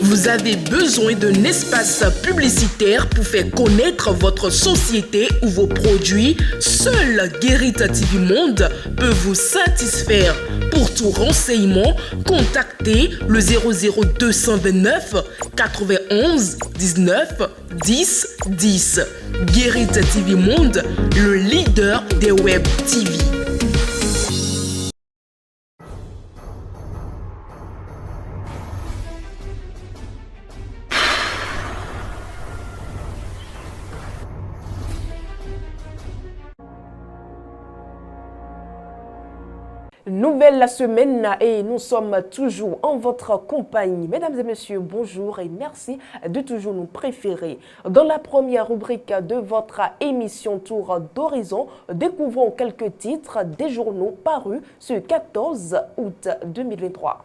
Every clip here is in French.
Vous avez besoin d'un espace publicitaire pour faire connaître votre société ou vos produits? Seul Guérit TV Monde peut vous satisfaire. Pour tout renseignement, contactez le 00229 91 19 10 10. Guérit TV Monde, le leader des web TV. Nouvelle semaine et nous sommes toujours en votre compagnie. Mesdames et messieurs, bonjour et merci de toujours nous préférer. Dans la première rubrique de votre émission Tour d'Horizon, découvrons quelques titres des journaux parus ce 14 août 2023.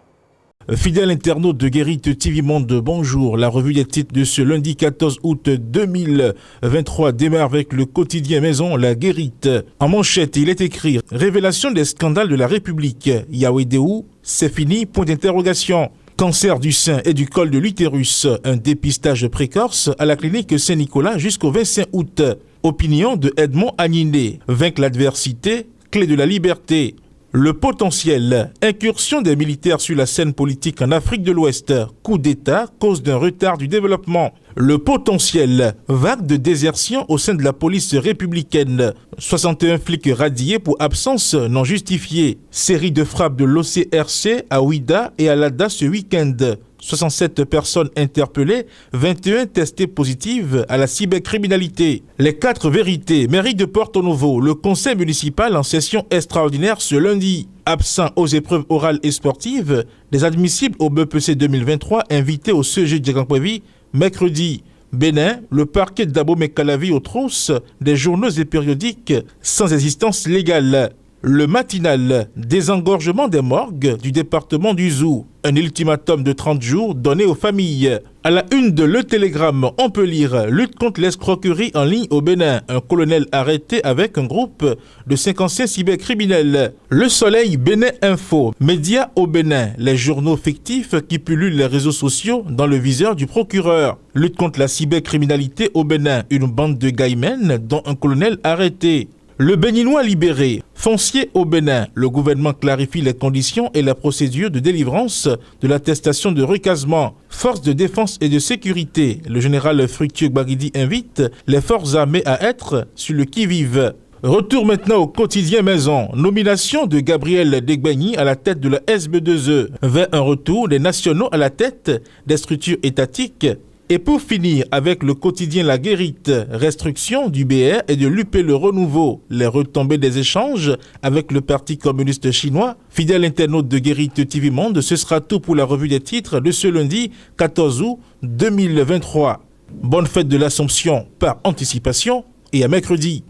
Fidèle internaute de Guérit TV Monde, bonjour. La revue des titres de ce lundi 14 août 2023 démarre avec le quotidien maison La Guérite. En manchette, il est écrit « Révélation des scandales de la République. Yaouédéou, c'est fini, point d'interrogation. Cancer du sein et du col de l'utérus. Un dépistage précoce à la clinique Saint-Nicolas jusqu'au 25 août. Opinion de Edmond Agniné. Vaincre l'adversité, clé de la liberté. Le potentiel, incursion des militaires sur la scène politique en Afrique de l'Ouest, coup d'État, cause d'un retard du développement. Le potentiel, vague de désertion au sein de la police républicaine, 61 flics radiés pour absence non justifiée. Série de frappes de l'OCRC à Ouida et à Lada ce week-end. 67 personnes interpellées, 21 testées positives à la cybercriminalité. Les 4 vérités, mairie de Porto Novo, le conseil municipal en session extraordinaire ce lundi. Absent aux épreuves orales et sportives, des admissibles au BPC 2023 invités au CG Djagankwevi mercredi. Bénin, le parquet d'Abomey-Calavi aux trousses des journaux et périodiques sans existence légale. Le matinal, désengorgement des morgues du département du Zou. Un ultimatum de 30 jours donné aux familles. À la une de Le Télégramme, on peut lire « Lutte contre l'escroquerie en ligne au Bénin ». Un colonel arrêté avec un groupe de 55 cybercriminels. Le Soleil, Bénin Info. Médias au Bénin. Les journaux fictifs qui pullulent les réseaux sociaux dans le viseur du procureur. Lutte contre la cybercriminalité au Bénin. Une bande de gaïmens dont un colonel arrêté. Le Béninois libéré, foncier au Bénin, le gouvernement clarifie les conditions et la procédure de délivrance de l'attestation de recasement. Forces de défense et de sécurité, le général Fructueux Gbagidi invite les forces armées à être sur le qui-vive. Retour maintenant au quotidien maison. Nomination de Gabriel Degbagny à la tête de la SB2E, vers un retour des nationaux à la tête des structures étatiques. Et pour finir avec le quotidien La Guérite, restriction du BR et de l'UP Le Renouveau, les retombées des échanges avec le Parti communiste chinois. Fidèle internaute de Guérit TV Monde, ce sera tout pour la revue des titres de ce lundi 14 août 2023. Bonne fête de l'Assomption par anticipation et à mercredi.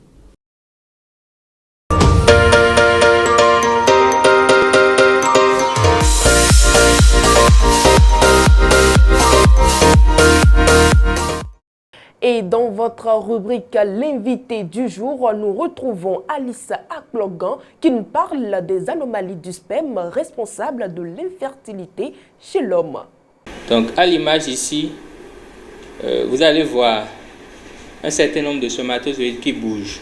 Et dans votre rubrique L'invité du jour, nous retrouvons Alice Aklogan qui nous parle des anomalies du sperme responsables de l'infertilité chez l'homme. Donc à l'image ici, vous allez voir un certain nombre de spermatozoïdes qui bougent.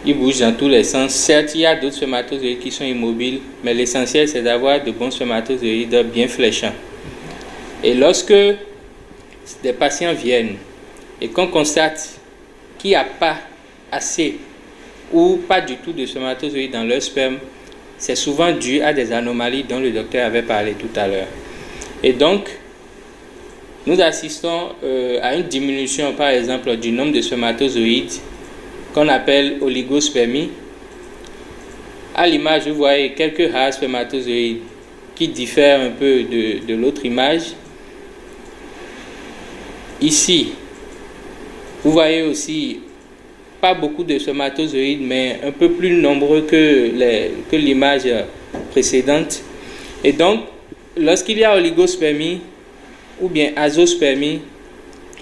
Ils bougent dans tous les sens. Certes, il y a d'autres spermatozoïdes qui sont immobiles, mais l'essentiel c'est d'avoir de bons spermatozoïdes bien fléchants. Et lorsque des patients viennent et qu'on constate qu'il n'y a pas assez ou pas du tout de spermatozoïdes dans leur sperme, c'est souvent dû à des anomalies dont le docteur avait parlé tout à l'heure. Et donc, nous assistons à une diminution, par exemple, du nombre de spermatozoïdes qu'on appelle oligospermie. À l'image, vous voyez quelques rares spermatozoïdes qui diffèrent un peu de l'autre image. Ici, vous voyez aussi pas beaucoup de spermatozoïdes, mais un peu plus nombreux que l'image précédente. Et donc, lorsqu'il y a oligospermie ou bien azospermie,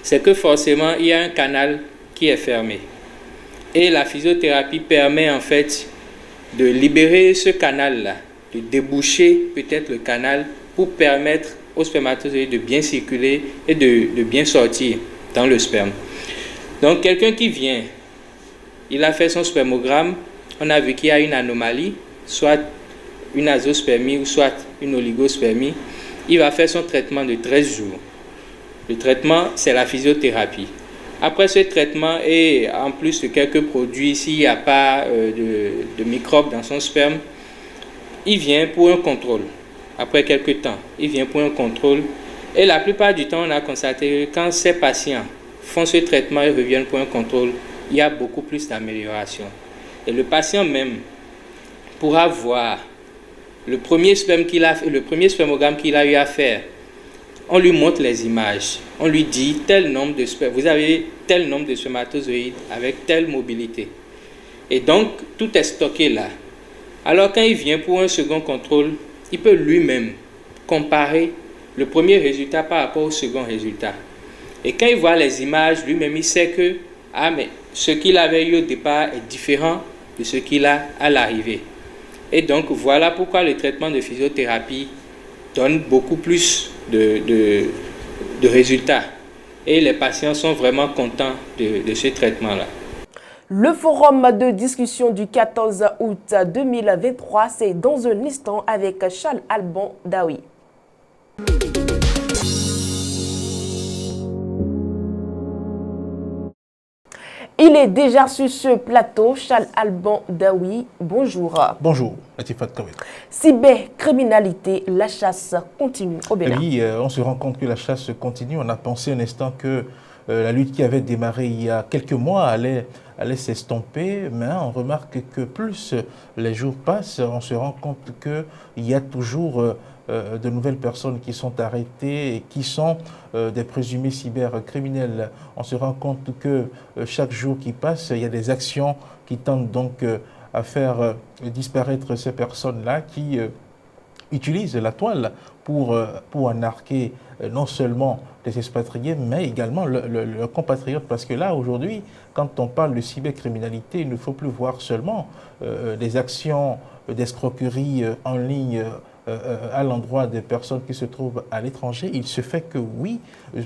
c'est que forcément il y a un canal qui est fermé. Et la physiothérapie permet en fait de libérer ce canal-là, de déboucher peut-être le canal pour permettre aux spermatozoïdes de bien circuler et de bien sortir dans le sperme. Donc quelqu'un qui vient, il a fait son spermogramme, on a vu qu'il y a une anomalie, soit une azospermie ou soit une oligospermie, il va faire son traitement de 13 jours. Le traitement, c'est la physiothérapie. Après ce traitement et en plus de quelques produits, s'il n'y a pas de microbes dans son sperme, il vient pour un contrôle. Après quelques temps, il vient pour un contrôle. Et la plupart du temps, on a constaté que quand ces patients font ce traitement et reviennent pour un contrôle, il y a beaucoup plus d'amélioration. Et le patient même pourra voir le premier spermogramme qu'il a eu à faire. On lui montre les images. On lui dit vous avez tel nombre de spermatozoïdes avec telle mobilité. Et donc, tout est stocké là. Alors, quand il vient pour un second contrôle, il peut lui-même comparer le premier résultat par rapport au second résultat. Et quand il voit les images, lui-même, il sait que mais ce qu'il avait eu au départ est différent de ce qu'il a à l'arrivée. Et donc, voilà pourquoi le traitement de physiothérapie donne beaucoup plus de résultats. Et les patients sont vraiment contents de ce traitement-là. Le forum de discussion du 14 août 2023, c'est dans un instant avec Charles Alban Daoui. Il est déjà sur ce plateau, Charles Alban Daoui. Bonjour. Bonjour, Latifat Kawet. Cybercriminalité, la chasse continue au Bénin. Oui, on se rend compte que la chasse continue. On a pensé un instant que la lutte qui avait démarré il y a quelques mois allait s'estomper, mais on remarque que plus les jours passent, on se rend compte qu'il y a toujours de nouvelles personnes qui sont arrêtées et qui sont des présumés cybercriminels. On se rend compte que chaque jour qui passe, il y a des actions qui tentent donc à faire disparaître ces personnes-là qui utilisent la toile pour narquer non seulement les expatriés, mais également leurs compatriotes. Parce que là, aujourd'hui, quand on parle de cybercriminalité, il ne faut plus voir seulement des actions d'escroquerie en ligne à l'endroit des personnes qui se trouvent à l'étranger. Il se fait que oui,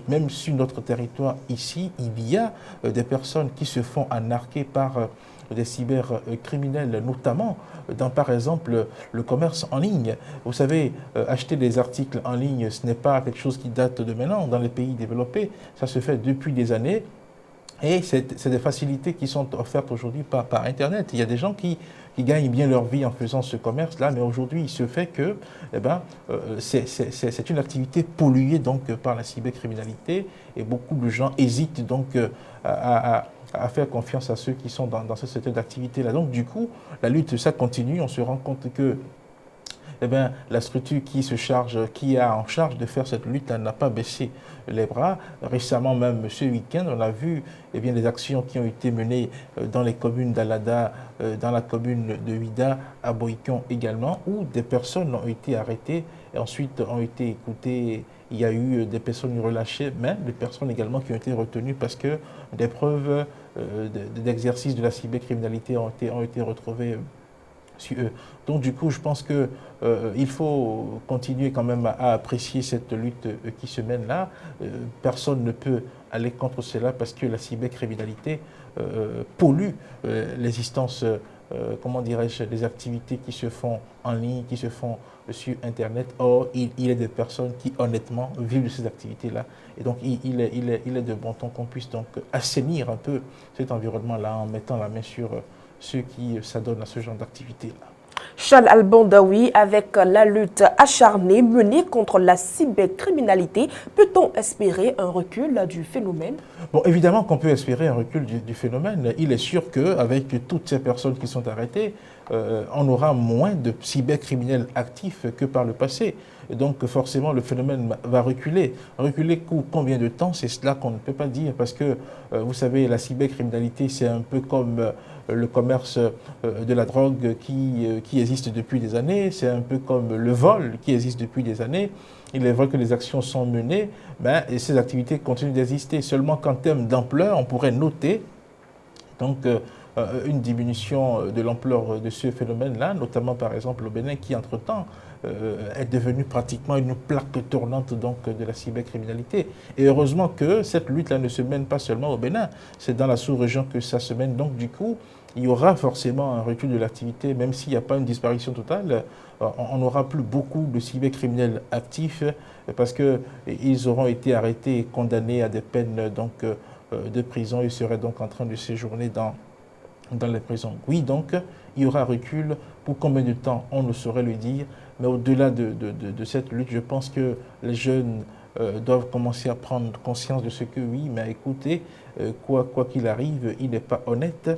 même sur notre territoire ici, il y a des personnes qui se font narquer par des cybercriminels, notamment dans, par exemple, le commerce en ligne. Vous savez, acheter des articles en ligne, ce n'est pas quelque chose qui date de maintenant. Dans les pays développés, ça se fait depuis des années. Et c'est des facilités qui sont offertes aujourd'hui par Internet. Il y a des gens qui gagnent bien leur vie en faisant ce commerce-là, mais aujourd'hui, il se fait que c'est une activité polluée donc, par la cybercriminalité et beaucoup de gens hésitent donc à faire confiance à ceux qui sont dans ce secteur d'activité-là. Donc du coup, la lutte, ça continue. On se rend compte que la structure qui a en charge de faire cette lutte n'a pas baissé les bras. Récemment, même ce week-end, on a vu des actions qui ont été menées dans les communes d'Alada, dans la commune de Huida, à Boïkion également, où des personnes ont été arrêtées et ensuite ont été écoutées. Il y a eu des personnes relâchées, mais des personnes également qui ont été retenues parce que des preuves d'exercice de la cybercriminalité ont été retrouvées sur eux. Donc du coup, je pense qu'il faut continuer quand même à apprécier cette lutte qui se mène là. Personne ne peut aller contre cela parce que la cybercriminalité pollue l'existence, comment dirais-je, des activités qui se font en ligne, qui se font sur Internet. Or, il y a des personnes qui honnêtement vivent de ces activités-là. Et donc, il est de bon ton qu'on puisse donc assainir un peu cet environnement-là en mettant la main sur ceux qui s'adonnent à ce genre d'activité-là. Charles Alban Daoui, avec la lutte acharnée menée contre la cybercriminalité, peut-on espérer un recul du phénomène? Bon, évidemment qu'on peut espérer un recul du phénomène. Il est sûr qu'avec toutes ces personnes qui sont arrêtées, on aura moins de cybercriminels actifs que par le passé. Et donc forcément, le phénomène va reculer. Reculer combien de temps? C'est cela qu'on ne peut pas dire parce que, vous savez, la cybercriminalité, c'est un peu comme le commerce de la drogue qui existe depuis des années. C'est un peu comme le vol qui existe depuis des années. Il est vrai que les actions sont menées, et ces activités continuent d'exister. Seulement qu'en termes d'ampleur, on pourrait noter donc, une diminution de l'ampleur de ce phénomène-là, notamment par exemple au Bénin qui, entre-temps, est devenue pratiquement une plaque tournante donc, de la cybercriminalité. Et heureusement que cette lutte-là ne se mène pas seulement au Bénin, c'est dans la sous-région que ça se mène. Donc du coup, il y aura forcément un recul de l'activité, même s'il n'y a pas une disparition totale. On n'aura plus beaucoup de cybercriminels actifs parce qu'ils auront été arrêtés et condamnés à des peines donc, de prison. Ils seraient donc en train de séjourner dans les prisons. Oui, donc, il y aura un recul. Pour combien de temps, on ne saurait le dire. Mais au-delà de cette lutte, je pense que les jeunes doivent commencer à prendre conscience de ce que, oui, mais écoutez, quoi qu'il arrive, il n'est pas honnête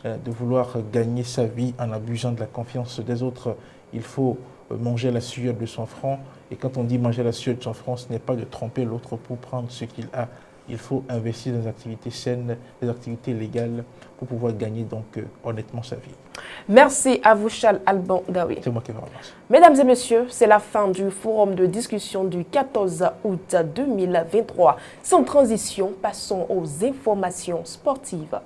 de vouloir gagner sa vie en abusant de la confiance des autres. Il faut manger la sueur de son front. Et quand on dit manger la sueur de son front, ce n'est pas de tromper l'autre pour prendre ce qu'il a. Il faut investir dans des activités saines, des activités légales pour pouvoir gagner donc honnêtement sa vie. Merci à vous, Charles Alban Daoui. C'est moi qui vous remercie. Mesdames et messieurs, c'est la fin du forum de discussion du 14 août 2023. Sans transition, passons aux informations sportives.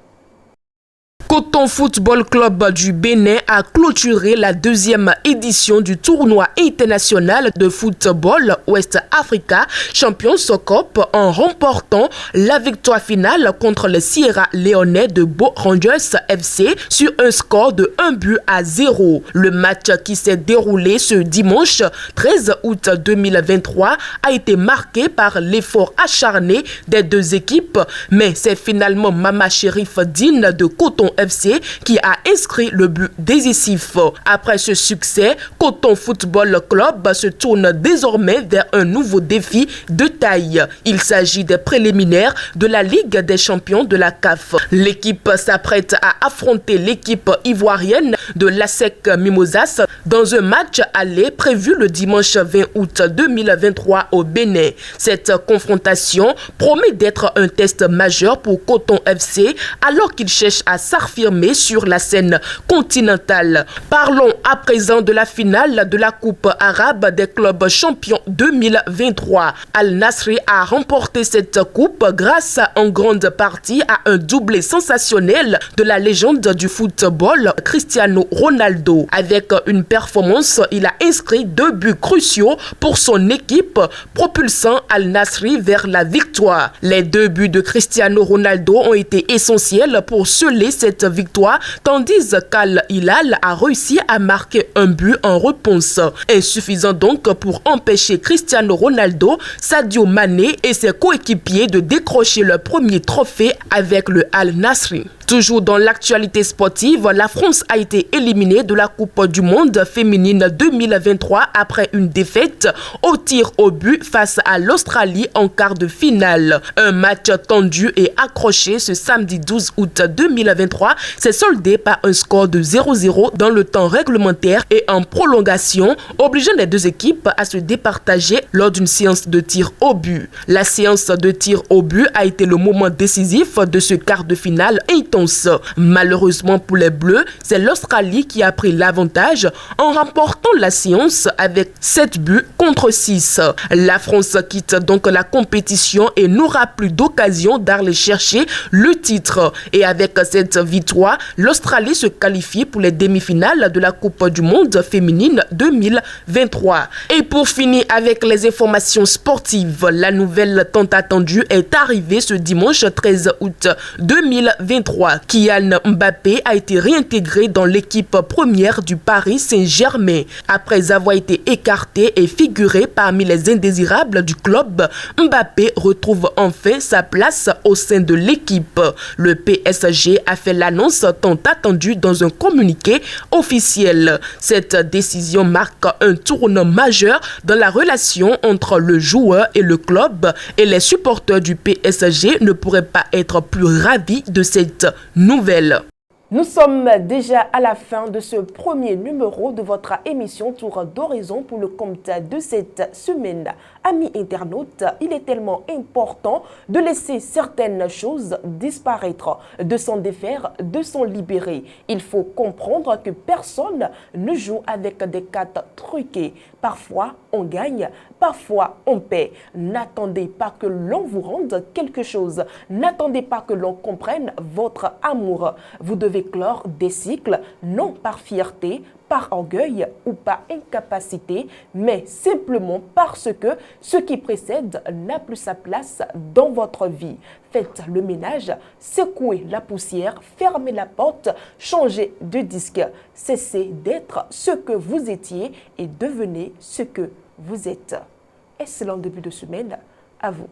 Coton Football Club du Bénin a clôturé la deuxième édition du tournoi international de football West Africa Champions Cup en remportant la victoire finale contre les Sierra Leone de Bo Rangers FC sur un score de 1-0. Le match qui s'est déroulé ce dimanche 13 août 2023 a été marqué par l'effort acharné des deux équipes, mais c'est finalement Mama Sheriff Dean de Coton FC qui a inscrit le but décisif. Après ce succès, Coton Football Club se tourne désormais vers un nouveau défi de taille. Il s'agit des préliminaires de la Ligue des champions de la CAF. L'équipe s'apprête à affronter l'équipe ivoirienne de l'ASEC Mimosas dans un match aller prévu le dimanche 20 août 2023 au Bénin. Cette confrontation promet d'être un test majeur pour Coton FC alors qu'il cherche à s'affirmer sur la scène continentale. Parlons à présent de la finale de la Coupe arabe des clubs champions 2023. Al-Nasri a remporté cette coupe grâce en grande partie à un doublé sensationnel de la légende du football Cristiano Ronaldo. Avec une performance, il a inscrit 2 buts cruciaux pour son équipe, propulsant Al-Nasri vers la victoire. Les 2 buts de Cristiano Ronaldo ont été essentiels pour sceller cette victoire, tandis qu'Al Hilal a réussi à marquer un but en réponse. Insuffisant donc pour empêcher Cristiano Ronaldo, Sadio Mané et ses coéquipiers de décrocher le premier trophée avec le Al-Nasri. Toujours dans l'actualité sportive, la France a été éliminée de la Coupe du Monde féminine 2023 après une défaite au tir au but face à l'Australie en quart de finale. Un match tendu et accroché ce samedi 12 août 2023 s'est soldé par un score de 0-0 dans le temps réglementaire et en prolongation, obligeant les deux équipes à se départager lors d'une séance de tir au but. La séance de tir au but a été le moment décisif de ce quart de finale intense. Malheureusement pour les Bleus, c'est l'Australie qui a pris l'avantage en remportant la séance avec 7 buts contre 6. La France quitte donc la compétition et n'aura plus d'occasion d'aller chercher le titre. Et avec cette victoire, l'Australie se qualifie pour les demi-finales de la Coupe du Monde féminine 2023. Et pour finir avec les informations sportives, la nouvelle tant attendue est arrivée ce dimanche 13 août 2023. Kylian Mbappé a été réintégré dans l'équipe première du Paris Saint-Germain. Après avoir été écarté et figuré parmi les indésirables du club, Mbappé retrouve enfin sa place au sein de l'équipe. Le PSG a fait l'annonce tant attendue dans un communiqué officiel. Cette décision marque un tournant majeur dans la relation entre le joueur et le club, et les supporters du PSG ne pourraient pas être plus ravis de cette nouvelle. Nous sommes déjà à la fin de ce premier numéro de votre émission Tour d'Horizon pour le compte de cette semaine. Amis internautes, il est tellement important de laisser certaines choses disparaître, de s'en défaire, de s'en libérer. Il faut comprendre que personne ne joue avec des cartes truquées. Parfois, on gagne, parfois, on paie. N'attendez pas que l'on vous rende quelque chose. N'attendez pas que l'on comprenne votre amour. Vous devez clore des cycles, non par fierté, par orgueil ou par incapacité, mais simplement parce que ce qui précède n'a plus sa place dans votre vie. Faites le ménage, secouez la poussière, fermez la porte, changez de disque. Cessez d'être ce que vous étiez et devenez ce que vous êtes. Excellent début de semaine à vous.